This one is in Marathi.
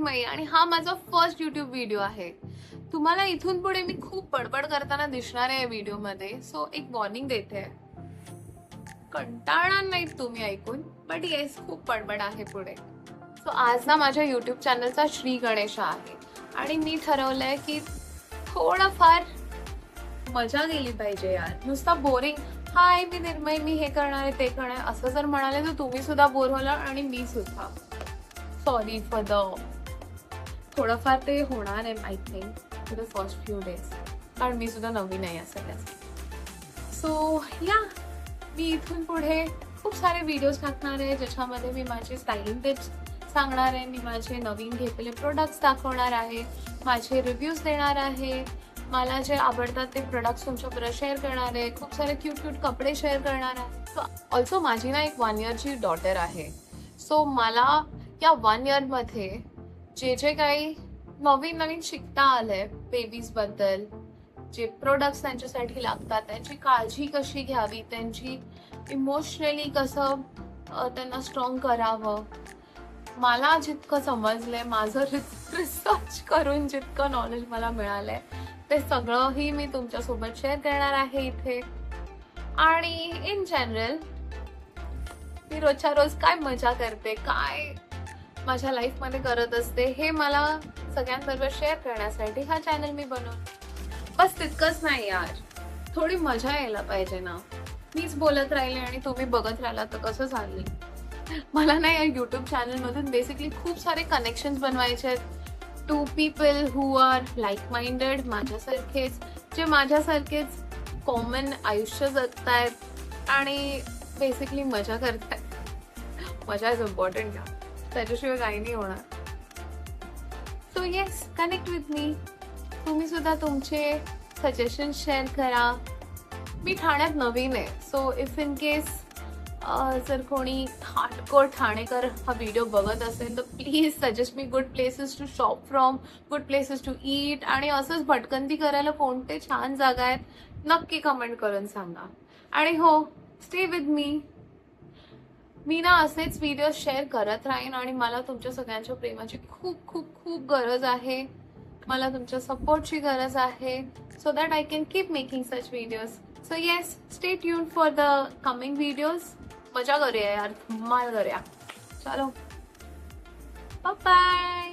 चिन्मयी आणि हा माझा फर्स्ट युट्यूब व्हिडिओ आहे. तुम्हाला इथून पुढे मी खूप बडबड करताना दिसणार आहे व्हिडिओ मध्ये, सो एक वॉर्निंग देते. कंटाळणार नाही तुम्ही ऐकून, बट येस खूप बडबड आहे पुढे. सो आज ना माझ्या युट्यूब चॅनलचा श्री गणेश आहे आणि मी ठरवलंय की थोडंफार मजा गेली पाहिजे यार. नुसता बोरिंग हाय मी निर्मय मी हे करणार आहे ते करणार आहे असं जर म्हणाले तर तुम्ही सुद्धा बोर होणार आणि मी सुद्धा. सॉरी फॉर द थोडंफार ते होणार आहे I think for the first few days, कारण मी सुद्धा नवीन आहे या सगळ्यात. सो या मी इथून पुढे खूप सारे व्हिडिओज टाकणार आहे ज्याच्यामध्ये मी माझे स्टायलिंग टिप्स सांगणार आहे, मी माझे नवीन घेतलेले प्रोडक्ट्स दाखवणार आहे, माझे रिव्ह्यूज देणार आहे, मला जे आवडतात ते प्रोडक्ट्स तुमच्याबरोबर शेअर करणार आहे, खूप सारे क्यूट क्यूट कपडे शेअर करणार आहे. सो ऑल्सो माझी ना एक 1 इयरची डॉटर आहे. सो मला या 1 इयरमध्ये जे काही नवीन नवीन शिकता आलंय बेबीज बद्दल, जे प्रोडक्ट्स त्यांच्यासाठी लागतात त्यांची काळजी कशी घ्यावी, त्यांची इमोशनली कसं त्यांना स्ट्रॉंग करावं, मला जितकं समजलंय माझं रिसर्च करून जितकं नॉलेज मला मिळालंय ते सगळंही मी तुमच्यासोबत शेअर करणार आहे इथे. आणि इन जनरल मी रोजच्या रोज काय मजा करते, काय माझ्या लाईफ मध्ये करत असते हे मला सगळ्यांबरोबर शेअर करण्यासाठी हा चॅनल मी बनवला. बस तितकंच नाही यार, थोडी मजा यायला पाहिजे ना. मीच बोलत राहिले आणि तुम्ही बघत राहिला तर कसं चालले. मला ना या युट्यूब चॅनल मधून बेसिकली खूप सारे कनेक्शन्स बनवायचे आहेत to people who are like minded, माझ्यासारखेच, जे माझ्यासारखेच कॉमन आयुष्य जगतायत आणि बेसिकली मजा करतायत. मजा इज इम्पॉर्टंट का, त्याच्याशिवाय काही नाही होणार. So yes connect with me. तुम्ही सुद्धा तुमचे सजेशन शेअर करा. मी ठाण्यात नवीन आहे, सो इफ इन केस जर कोणी हार्डकोर ठाणेकर हा व्हिडिओ बघत असेल तर please suggest me good places to shop from, good places to eat, आणि असंच भटकंती करायला कोणते छान जागा आहेत नक्की कमेंट करून सांगा. आणि हो, स्टे विथ मी. मी ना असेच व्हिडिओ शेअर करत राहीन आणि मला तुमच्या सगळ्यांच्या प्रेमाची खूप खूप खूप गरज आहे. मला तुमच्या सपोर्टची गरज आहे, so that I can keep making such videos. So yes stay tune for the coming videos. मजा करूया यार, धमाल करूया. चलो बाय बाय.